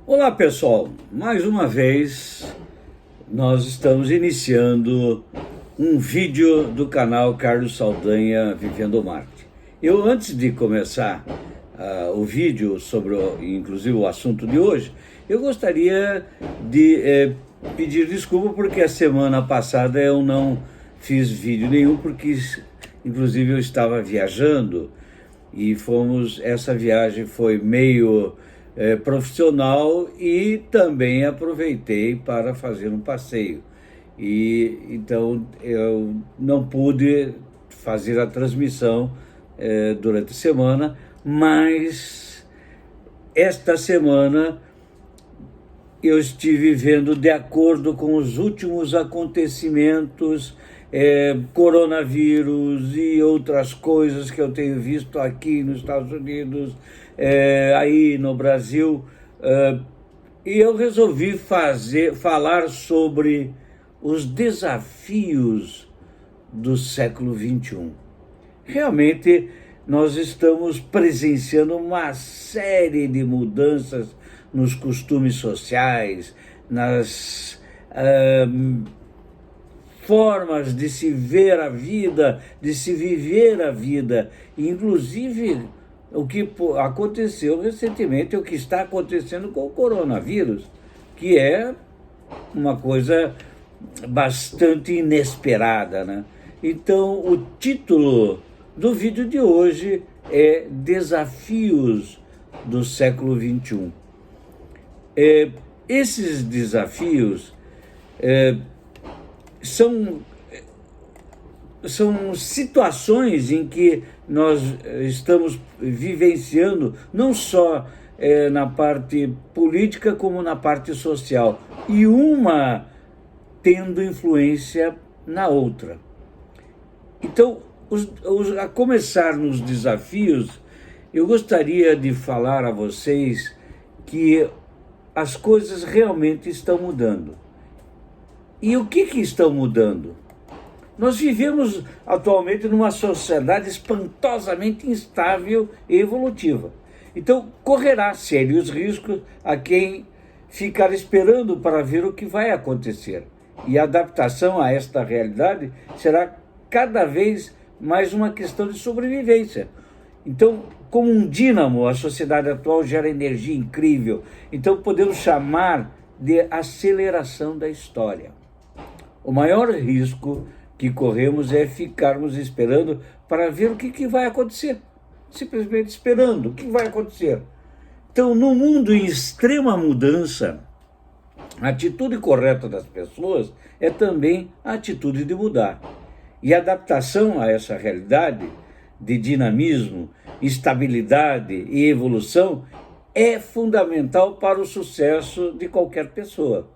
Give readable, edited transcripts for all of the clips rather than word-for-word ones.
Olá pessoal, mais uma vez nós estamos iniciando um vídeo do canal Carlos Saldanha Vivendo Marte. Eu, antes de começar o vídeo sobre inclusive o assunto de hoje, eu gostaria de pedir desculpa porque a semana passada eu não fiz vídeo nenhum, porque inclusive eu estava viajando e essa viagem foi meio profissional, e também aproveitei para fazer um passeio. E então eu não pude fazer a transmissão durante a semana, mas esta semana eu estive vendo, de acordo com os últimos acontecimentos, coronavírus e outras coisas que eu tenho visto aqui nos Estados Unidos, aí no Brasil, e eu resolvi falar sobre os desafios do século XXI. Realmente, nós estamos presenciando uma série de mudanças nos costumes sociais, nas formas de se ver a vida, de se viver a vida, inclusive o que aconteceu recentemente, o que está acontecendo com o coronavírus, que é uma coisa bastante inesperada, né? Então, o título do vídeo de hoje é Desafios do século XXI. Esses desafios são situações em que nós estamos vivenciando, não só na parte política, como na parte social, e uma tendo influência na outra. Então, a começar nos desafios, eu gostaria de falar a vocês que as coisas realmente estão mudando. E o que estão mudando? Nós vivemos atualmente numa sociedade espantosamente instável e evolutiva. Então, correrá sérios riscos a quem ficar esperando para ver o que vai acontecer. E a adaptação a esta realidade será cada vez mais uma questão de sobrevivência. Então, como um dínamo, a sociedade atual gera energia incrível. Então, podemos chamar de aceleração da história. O maior risco que corremos é ficarmos esperando para ver o que vai acontecer. Simplesmente esperando o que vai acontecer. Então, num mundo em extrema mudança, a atitude correta das pessoas é também a atitude de mudar. E a adaptação a essa realidade de dinamismo, estabilidade e evolução é fundamental para o sucesso de qualquer pessoa.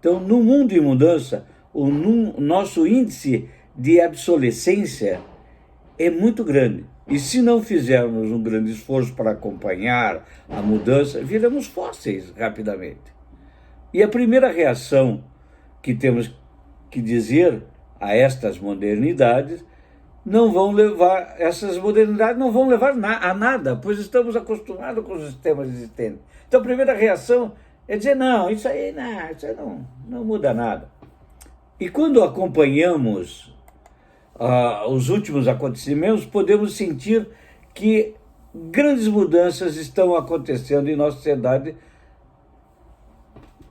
Então, no mundo em mudança, o nosso índice de obsolescência é muito grande. E se não fizermos um grande esforço para acompanhar a mudança, viramos fósseis rapidamente. E a primeira reação que temos que dizer a estas modernidades essas modernidades não vão levar a nada, pois estamos acostumados com os sistemas existentes. Então a primeira reação é dizer, não, isso aí não muda nada. E quando acompanhamos os últimos acontecimentos, podemos sentir que grandes mudanças estão acontecendo em nossa sociedade,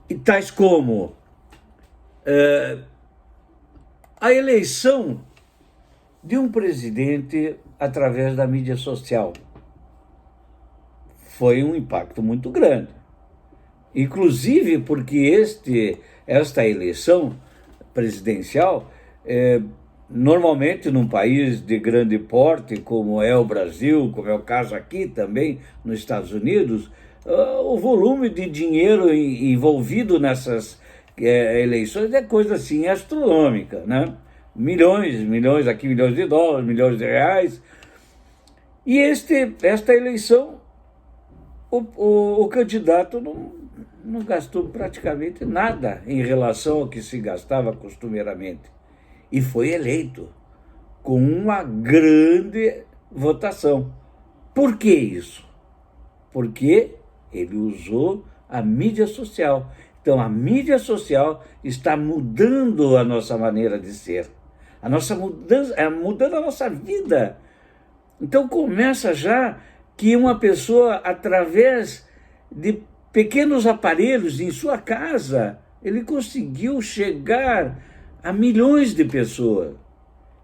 e tais como a eleição de um presidente através da mídia social. Foi um impacto muito grande. Inclusive porque esta eleição presidencial, normalmente num país de grande porte, como é o Brasil, como é o caso aqui também nos Estados Unidos, o volume de dinheiro envolvido nessas eleições é coisa assim astronômica, né? Milhões aqui, milhões de dólares, milhões de reais. E esta eleição, o candidato não gastou praticamente nada em relação ao que se gastava costumeiramente. E foi eleito com uma grande votação. Por que isso? Porque ele usou A mídia social. Então, a mídia social está mudando a nossa maneira de ser. A nossa mudança, mudando a nossa vida. Então, começa já que uma pessoa, através de pequenos aparelhos em sua casa, ele conseguiu chegar a milhões de pessoas.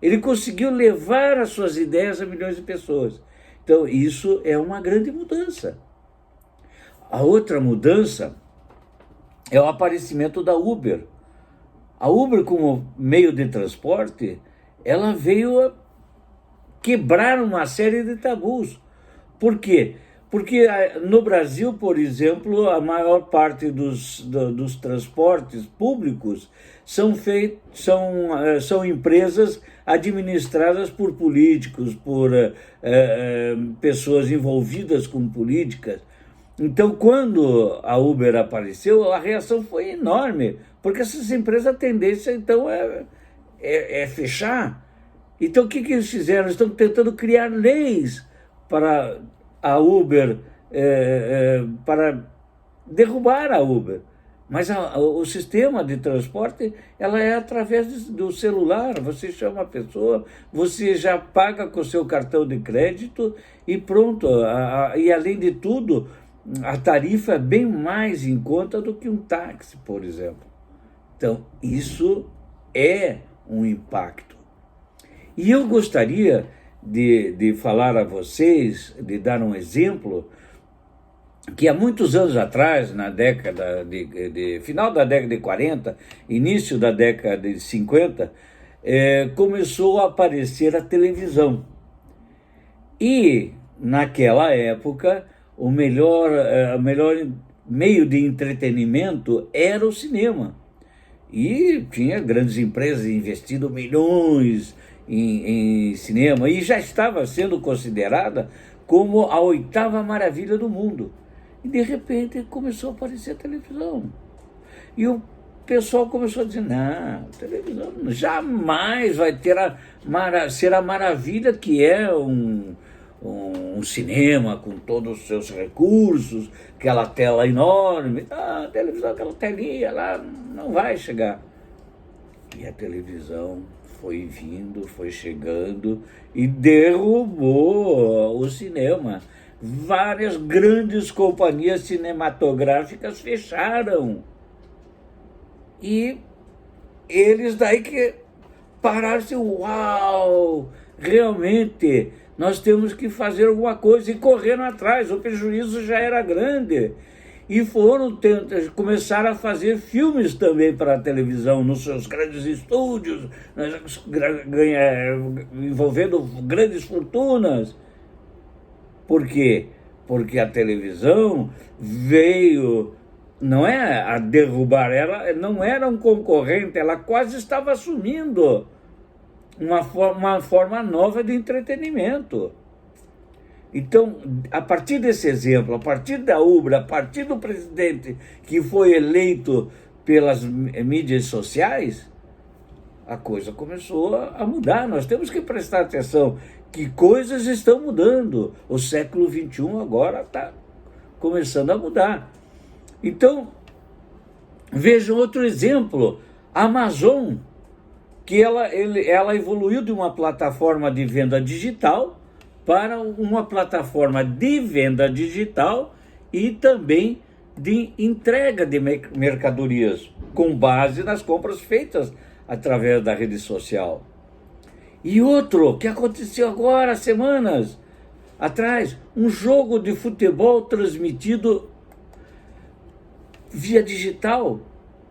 Ele conseguiu levar as suas ideias a milhões de pessoas. Então, isso é uma grande mudança. A outra mudança é o aparecimento da Uber. A Uber, como meio de transporte, ela veio a quebrar uma série de tabus. Por quê? Porque no Brasil, por exemplo, a maior parte dos transportes públicos são empresas administradas por políticos, por pessoas envolvidas com políticas. Então, quando a Uber apareceu, a reação foi enorme, porque essas empresas, a tendência, então, é fechar. Então, o que eles fizeram? Estão tentando criar leis para a Uber, para derrubar a Uber. Mas o sistema de transporte, ela é através do celular. Você chama a pessoa, você já paga com o seu cartão de crédito e pronto. E além de tudo, a tarifa é bem mais em conta do que um táxi, por exemplo. Então, isso é um impacto. E eu gostaria de falar a vocês, de dar um exemplo, que há muitos anos atrás, na década final da década de 40, início da década de 50, começou a aparecer a televisão. E, naquela época, o melhor meio de entretenimento era o cinema. E tinha grandes empresas investindo milhões em cinema, e já estava sendo considerada como a 8ª maravilha do mundo. E, de repente, começou a aparecer a televisão. E o pessoal começou a dizer, não, a televisão jamais vai ser a maravilha que é um cinema com todos os seus recursos, aquela tela enorme. A televisão, aquela telinha lá, não vai chegar. E a televisão foi vindo, foi chegando e derrubou o cinema. Várias grandes companhias cinematográficas fecharam. E eles daí que pararam assim, uau, realmente nós temos que fazer alguma coisa, e correram atrás, o prejuízo já era grande. E começaram a fazer filmes também para a televisão, nos seus grandes estúdios, envolvendo grandes fortunas. Por quê? Porque a televisão veio, não é a derrubar, ela não era um concorrente, ela quase estava assumindo uma forma nova de entretenimento. Então, a partir desse exemplo, a partir da Uber, a partir do presidente que foi eleito pelas mídias sociais, a coisa começou a mudar. Nós temos que prestar atenção que coisas estão mudando. O século XXI agora está começando a mudar. Então, vejam outro exemplo, a Amazon, que ela evoluiu de uma plataforma de venda digital para uma plataforma de venda digital e também de entrega de mercadorias, com base nas compras feitas através da rede social. E outro, que aconteceu agora, semanas atrás, um jogo de futebol transmitido via digital,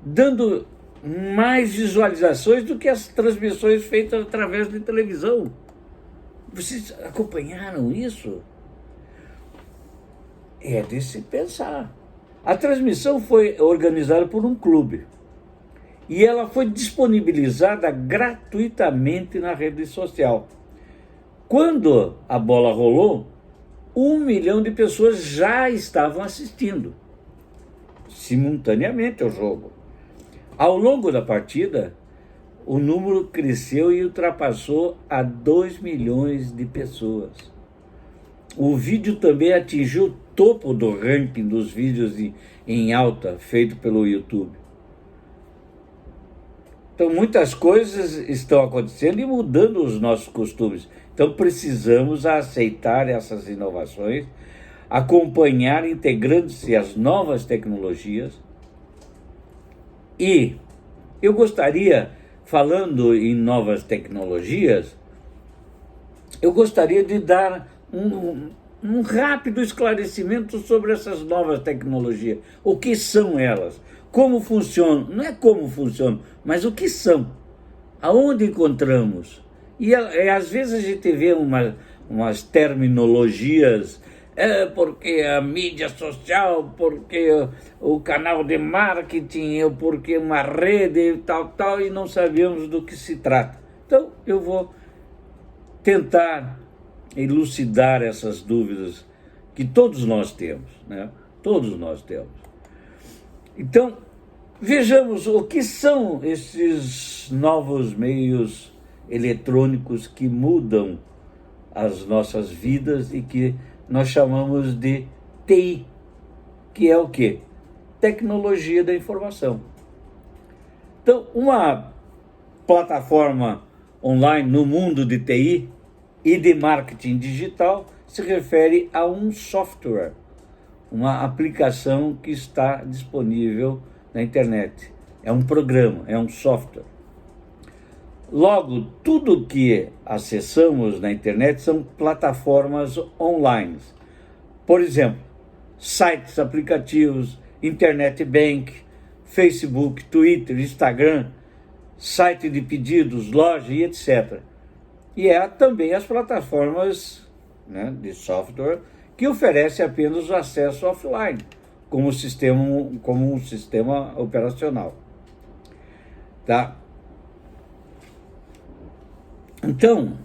dando mais visualizações do que as transmissões feitas através de televisão. Vocês acompanharam isso? É de se pensar. A transmissão foi organizada por um clube e ela foi disponibilizada gratuitamente na rede social. Quando a bola rolou, 1 milhão de pessoas já estavam assistindo simultaneamente ao jogo. Ao longo da partida, o número cresceu e ultrapassou a 2 milhões de pessoas. O vídeo também atingiu topo do ranking dos vídeos em alta feito pelo YouTube. Então, muitas coisas estão acontecendo e mudando os nossos costumes. Então, precisamos aceitar essas inovações, acompanhar, integrando-se às novas tecnologias. E eu gostaria, falando em novas tecnologias, eu gostaria de dar um rápido esclarecimento sobre essas novas tecnologias. O que são elas? Como funcionam? Não é como funcionam, mas o que são? Aonde encontramos? E às vezes a gente vê umas terminologias, porque a mídia social, porque o canal de marketing, porque uma rede e tal, e não sabemos do que se trata. Então, eu vou tentar elucidar essas dúvidas que todos nós temos, né? Todos nós temos. Então, vejamos o que são esses novos meios eletrônicos que mudam as nossas vidas e que nós chamamos de TI, que é o quê? Tecnologia da informação. Então, uma plataforma online no mundo de TI e de marketing digital se refere a um software, uma aplicação que está disponível na internet. É um programa, é um software. Logo, tudo que acessamos na internet são plataformas online. Por exemplo, sites, aplicativos, internet bank, Facebook, Twitter, Instagram, site de pedidos, loja e etc. E também as plataformas, né, de software que oferecem apenas o acesso offline, como um sistema operacional. Tá? Então,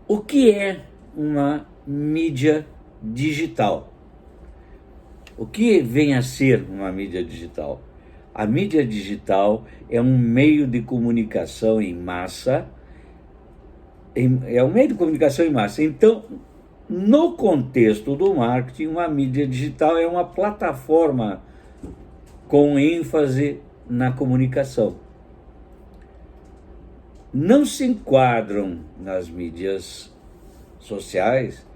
o que é uma mídia digital? O que vem a ser uma mídia digital? A mídia digital é um meio de comunicação em massa. Então, no contexto do marketing, uma mídia digital é uma plataforma com ênfase na comunicação. Não se enquadram nas mídias sociais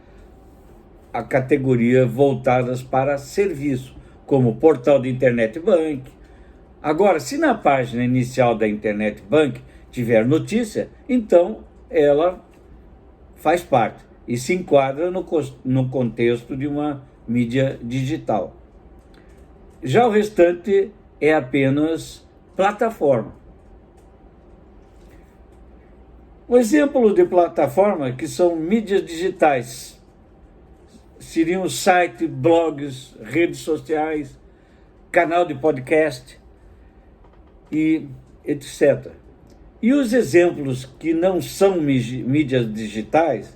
a categoria voltadas para serviço, como portal de internet bank. Agora, se na página inicial da internet bank tiver notícia, então ela faz parte e se enquadra no contexto de uma mídia digital. Já o restante é apenas plataforma. Um exemplo de plataforma que são mídias digitais seriam sites, blogs, redes sociais, canal de podcast e etc. E os exemplos que não são mídias digitais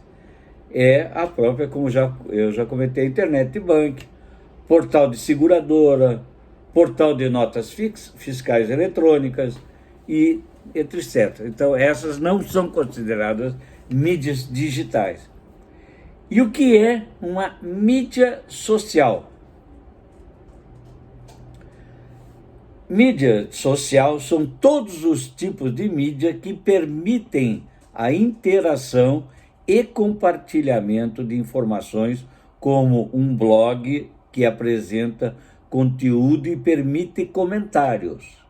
é a própria, como eu já comentei, internet bank, portal de seguradora, portal de notas fiscais eletrônicas e etc. Então, essas não são consideradas mídias digitais. E o que é uma mídia social? Mídia social são todos os tipos de mídia que permitem a interação e compartilhamento de informações, como um blog que apresenta conteúdo e permite comentários.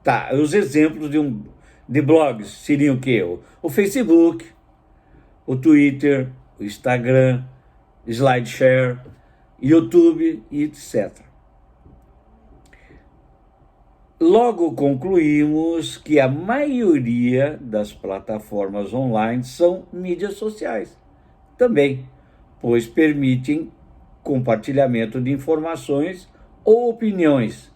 Tá, os exemplos de blogs seriam o quê? O Facebook, o Twitter, o Instagram, SlideShare, YouTube e etc. Logo concluímos que a maioria das plataformas online são mídias sociais também, pois permitem compartilhamento de informações ou opiniões.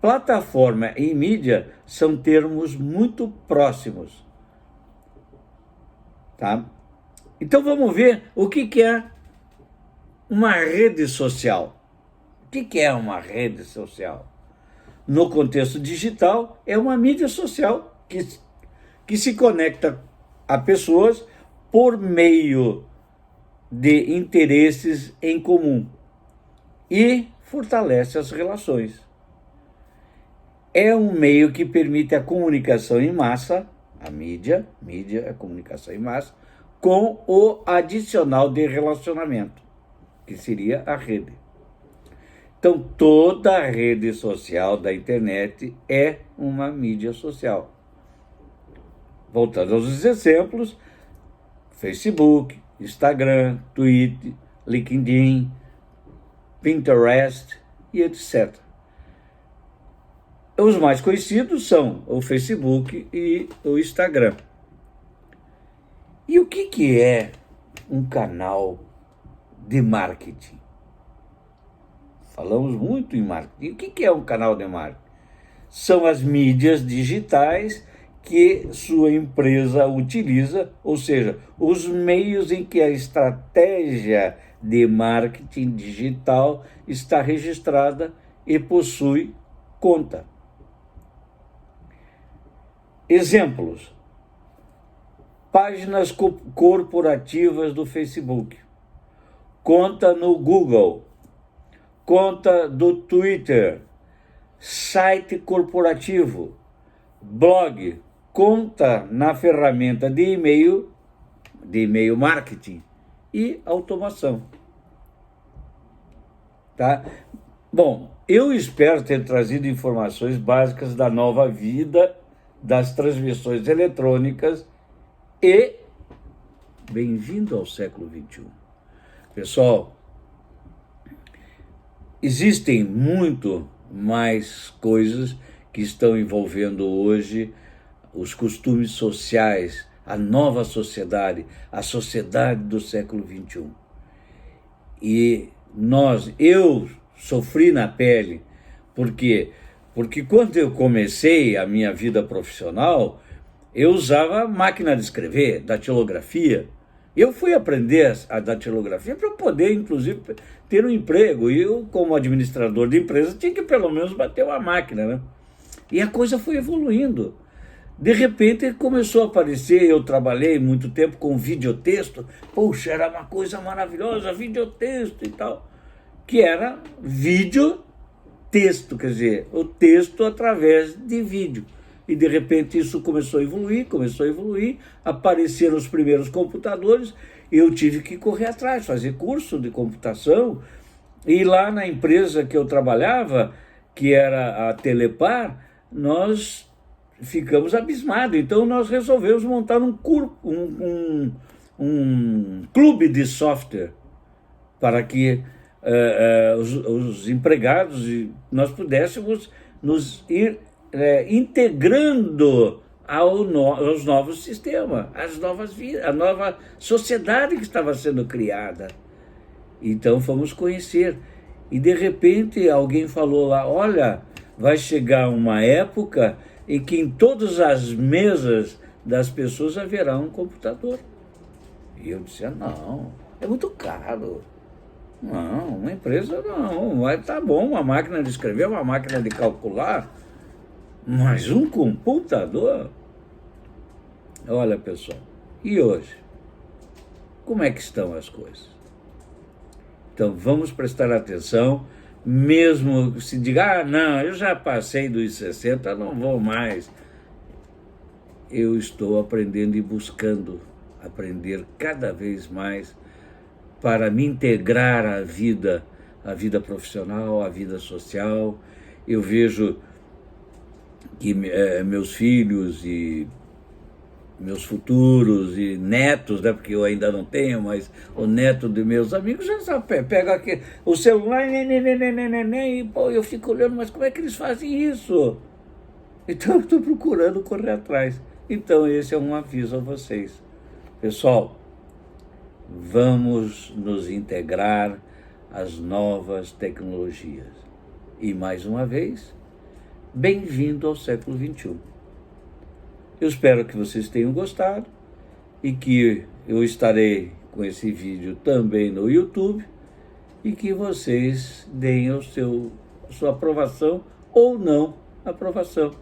Plataforma e mídia são termos muito próximos. Tá? Então vamos ver o que é uma rede social. O que é uma rede social? No contexto digital, é uma mídia social que se conecta a pessoas por meio de interesses em comum e fortalece as relações. É um meio que permite a comunicação em massa, a mídia é a comunicação em massa, com o adicional de relacionamento, que seria a rede. Então, toda a rede social da internet é uma mídia social. Voltando aos exemplos, Facebook, Instagram, Twitter, LinkedIn, Pinterest e etc. Os mais conhecidos são o Facebook e o Instagram. E o que é um canal de marketing? Falamos muito em marketing. O que é um canal de marketing? São as mídias digitais que sua empresa utiliza, ou seja, os meios em que a estratégia de marketing digital está registrada e possui conta. Exemplos: páginas corporativas do Facebook, conta no Google, conta do Twitter, site corporativo, blog, conta na ferramenta de e-mail marketing e automação. Tá? Bom, eu espero ter trazido informações básicas da nova vida das transmissões eletrônicas e bem-vindo ao século XXI. Pessoal, existem muito mais coisas que estão envolvendo hoje os costumes sociais, a nova sociedade, a sociedade do século XXI. E eu sofri na pele, porque quando eu comecei a minha vida profissional, eu usava máquina de escrever, datilografia. Eu fui aprender a datilografia para poder, inclusive, ter um emprego. E eu, como administrador de empresa, tinha que pelo menos bater uma máquina, né? E a coisa foi evoluindo. De repente começou a aparecer, eu trabalhei muito tempo com videotexto. Poxa, era uma coisa maravilhosa, videotexto e tal. Que era videotexto, quer dizer, o texto através de vídeo. E de repente isso começou a evoluir, apareceram os primeiros computadores, eu tive que correr atrás, fazer curso de computação, e lá na empresa que eu trabalhava, que era a Telepar, nós ficamos abismados. Então nós resolvemos montar um clube de software para que os empregados e nós pudéssemos nos ir integrando aos novos sistemas, a nova sociedade que estava sendo criada. Então fomos conhecer. E de repente alguém falou lá, olha, vai chegar uma época em que em todas as mesas das pessoas haverá um computador. E eu disse, não, é muito caro. Não, uma empresa não, mas tá bom, uma máquina de escrever, uma máquina de calcular, mas um computador? Olha, pessoal, e hoje? Como é que estão as coisas? Então, vamos prestar atenção, mesmo se diga, não, eu já passei dos 60, não vou mais. Eu estou aprendendo e buscando aprender cada vez mais para me integrar à vida profissional, à vida social. Eu vejo que meus filhos e meus futuros e netos, né, porque eu ainda não tenho, mas o neto de meus amigos já pega aqui o celular, e pô, eu fico olhando, mas como é que eles fazem isso? Então eu estou procurando correr atrás. Então esse é um aviso a vocês. Pessoal, vamos nos integrar às novas tecnologias. E mais uma vez, bem-vindo ao século XXI. Eu espero que vocês tenham gostado e que eu estarei com esse vídeo também no YouTube e que vocês deem a sua aprovação ou não aprovação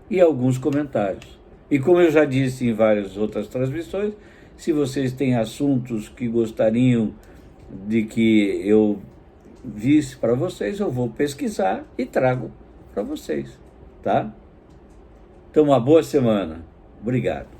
e alguns comentários. E como eu já disse em várias outras transmissões, Se vocês têm assuntos que gostariam de que eu visse para vocês, eu vou pesquisar e trago para vocês, tá? Então, uma boa semana. Obrigado.